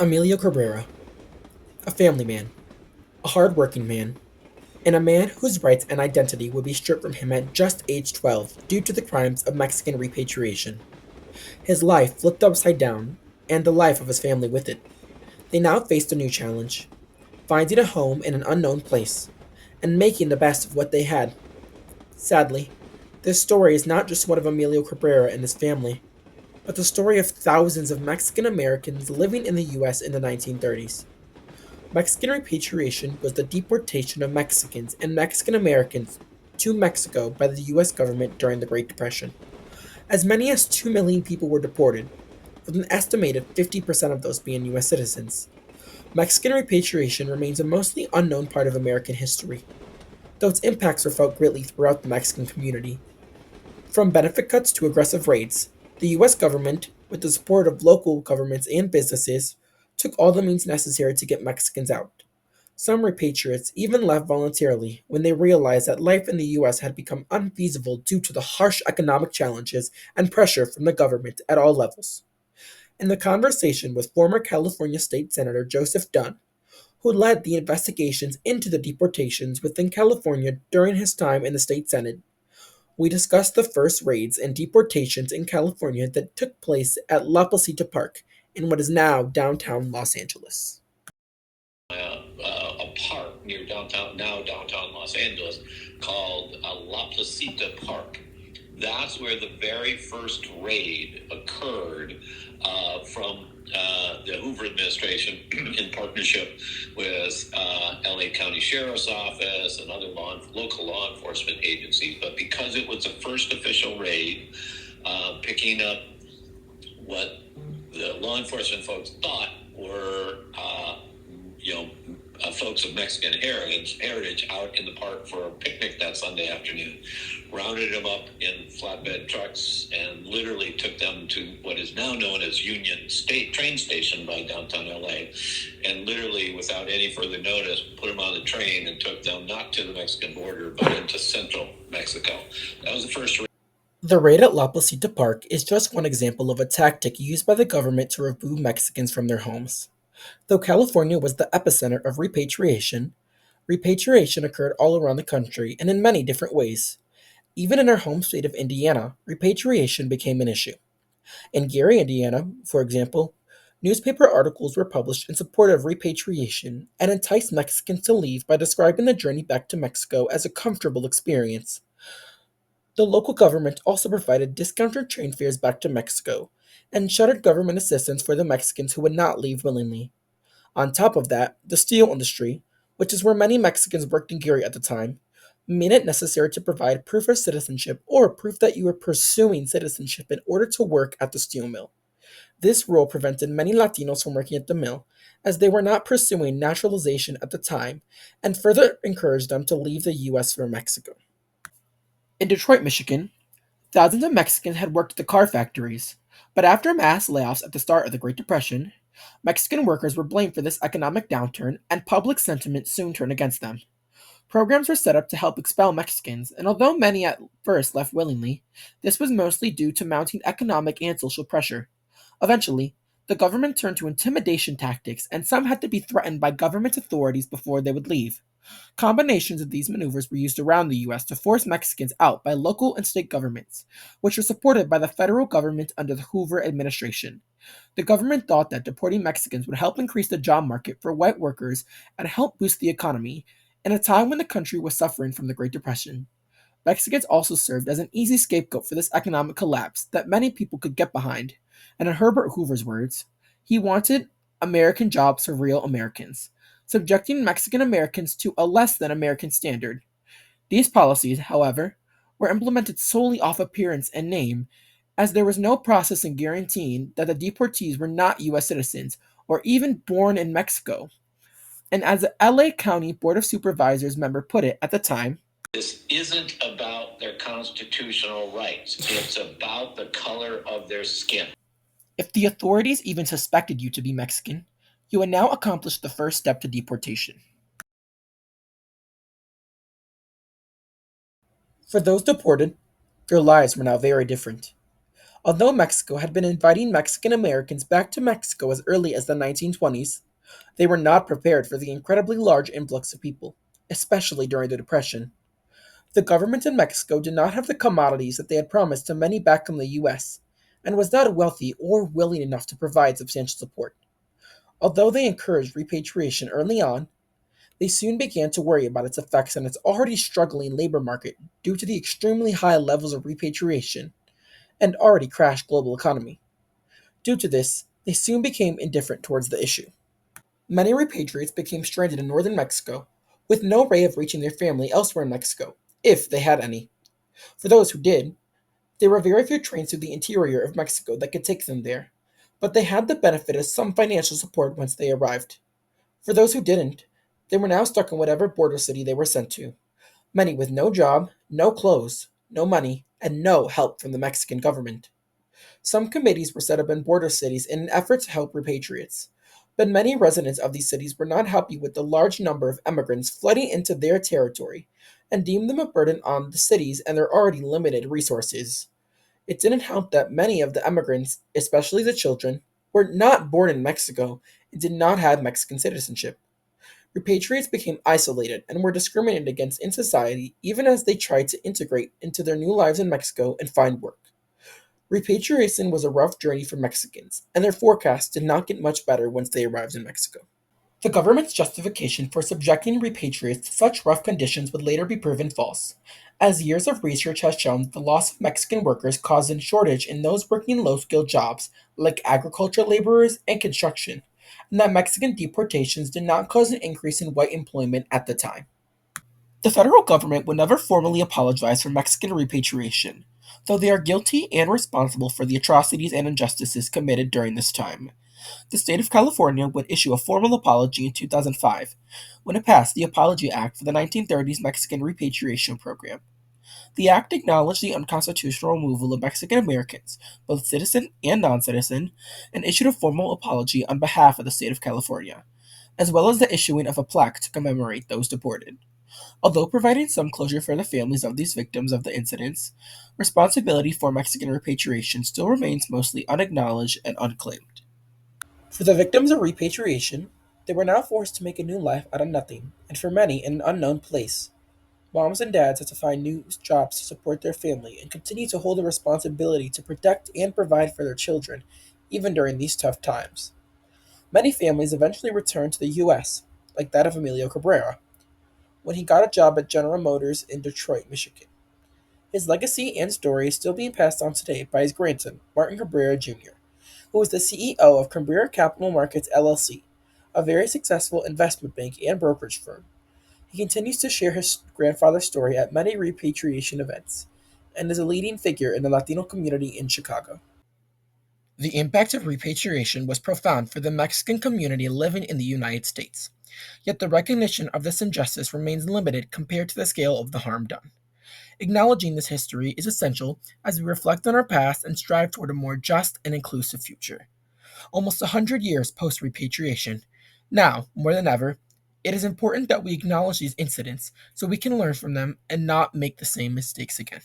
Emilio Cabrera, a family man, a hard-working man, and a man whose rights and identity would be stripped from him at just age 12 due to the crimes of Mexican repatriation. His life flipped upside down, and the life of his family with it. They now faced a new challenge, finding a home in an unknown place, and making the best of what they had. Sadly, this story is not just one of Emilio Cabrera and his family, but the story of thousands of Mexican Americans living in the US in the 1930s. Mexican repatriation was the deportation of Mexicans and Mexican Americans to Mexico by the US government during the Great Depression. As many as 2 million people were deported, with an estimated 50% of those being US citizens. Mexican repatriation remains a mostly unknown part of American history, though its impacts were felt greatly throughout the Mexican community. From benefit cuts to aggressive raids, the US government, with the support of local governments and businesses, took all the means necessary to get Mexicans out. Some repatriates even left voluntarily when they realized that life in the US had become unfeasible due to the harsh economic challenges and pressure from the government at all levels. In the conversation with former California State Senator Joseph Dunn, who led the investigations into the deportations within California during his time in the state Senate, we discussed the first raids and deportations in California that took place at La Placita Park in what is now downtown Los Angeles. A park near downtown, now downtown Los Angeles, called La Placita Park. That's where the very first raid occurred from the Hoover administration in partnership with LA County Sheriff's Office and other local law enforcement agencies. But because it was the first official raid, picking up what the law enforcement folks thought were, folks of Mexican heritage out in the park for a picnic that Sunday afternoon. Rounded them up in flatbed trucks and literally took them to what is now known as Union State train station by downtown LA, and literally without any further notice put them on the train and took them not to the Mexican border but into central Mexico. That was the first. The raid at La Placita Park is just one example of a tactic used by the government to remove Mexicans from their homes. Though California was the epicenter of repatriation occurred all around the country and in many different ways. Even in our home state of Indiana, repatriation became an issue. In Gary, Indiana, for example, newspaper articles were published in support of repatriation and enticed Mexicans to leave by describing the journey back to Mexico as a comfortable experience. The local government also provided discounted train fares back to Mexico and shuttered government assistance for the Mexicans who would not leave willingly. On top of that, the steel industry, which is where many Mexicans worked in Gary at the time, made it necessary to provide proof of citizenship or proof that you were pursuing citizenship in order to work at the steel mill. This rule prevented many Latinos from working at the mill, as they were not pursuing naturalization at the time, and further encouraged them to leave the US for Mexico. In Detroit, Michigan, thousands of Mexicans had worked at the car factories, but after mass layoffs at the start of the Great Depression, Mexican workers were blamed for this economic downturn, and public sentiment soon turned against them. Programs were set up to help expel Mexicans, and although many at first left willingly, this was mostly due to mounting economic and social pressure. Eventually, the government turned to intimidation tactics, and some had to be threatened by government authorities before they would leave. Combinations of these maneuvers were used around the US to force Mexicans out by local and state governments, which were supported by the federal government under the Hoover administration. The government thought that deporting Mexicans would help increase the job market for white workers and help boost the economy in a time when the country was suffering from the Great Depression. Mexicans also served as an easy scapegoat for this economic collapse that many people could get behind. And in Herbert Hoover's words, he wanted American jobs for real Americans, subjecting Mexican Americans to a less than American standard. These policies, however, were implemented solely off appearance and name, as there was no process in guaranteeing that the deportees were not US citizens or even born in Mexico. And as the LA County Board of Supervisors member put it at the time, this isn't about their constitutional rights. It's about the color of their skin. If the authorities even suspected you to be Mexican, you had now accomplished the first step to deportation. For those deported, their lives were now very different. Although Mexico had been inviting Mexican Americans back to Mexico as early as the 1920s, they were not prepared for the incredibly large influx of people, especially during the Depression. The government in Mexico did not have the commodities that they had promised to many back in the US, and was not wealthy or willing enough to provide substantial support. Although they encouraged repatriation early on, they soon began to worry about its effects on its already struggling labor market due to the extremely high levels of repatriation and already crashed global economy. Due to this, they soon became indifferent towards the issue. Many repatriates became stranded in northern Mexico, with no way of reaching their family elsewhere in Mexico, if they had any. For those who did, there were very few trains through the interior of Mexico that could take them there, but they had the benefit of some financial support once they arrived. For those who didn't, they were now stuck in whatever border city they were sent to, many with no job, no clothes, no money, and no help from the Mexican government. Some committees were set up in border cities in an effort to help repatriates, but many residents of these cities were not happy with the large number of immigrants flooding into their territory and deemed them a burden on the cities and their already limited resources. It didn't help that many of the immigrants, especially the children, were not born in Mexico and did not have Mexican citizenship. Repatriates became isolated and were discriminated against in society even as they tried to integrate into their new lives in Mexico and find work. Repatriation was a rough journey for Mexicans, and their forecasts did not get much better once they arrived in Mexico. The government's justification for subjecting repatriates to such rough conditions would later be proven false, as years of research has shown that the loss of Mexican workers caused a shortage in those working low skilled jobs like agriculture laborers and construction, and that Mexican deportations did not cause an increase in white employment at the time. The federal government would never formally apologize for Mexican repatriation, though they are guilty and responsible for the atrocities and injustices committed during this time. The state of California would issue a formal apology in 2005 when it passed the Apology Act for the 1930s Mexican Repatriation Program. The act acknowledged the unconstitutional removal of Mexican Americans, both citizen and non citizen, and issued a formal apology on behalf of the state of California, as well as the issuing of a plaque to commemorate those deported. Although providing some closure for the families of these victims of the incidents, responsibility for Mexican repatriation still remains mostly unacknowledged and unclaimed. For the victims of repatriation, they were now forced to make a new life out of nothing, and for many in an unknown place. Moms and dads had to find new jobs to support their family and continue to hold a responsibility to protect and provide for their children, even during these tough times. Many families eventually returned to the US, like that of Emilio Cabrera, when he got a job at General Motors in Detroit, Michigan. His legacy and story is still being passed on today by his grandson, Martin Cabrera Jr., who is the CEO of Cabrera Capital Markets LLC, a very successful investment bank and brokerage firm. He continues to share his grandfather's story at many repatriation events and is a leading figure in the Latino community in Chicago. The impact of repatriation was profound for the Mexican community living in the United States, yet the recognition of this injustice remains limited compared to the scale of the harm done. Acknowledging this history is essential as we reflect on our past and strive toward a more just and inclusive future. Almost 100 years post repatriation, now, more than ever, it is important that we acknowledge these incidents so we can learn from them and not make the same mistakes again.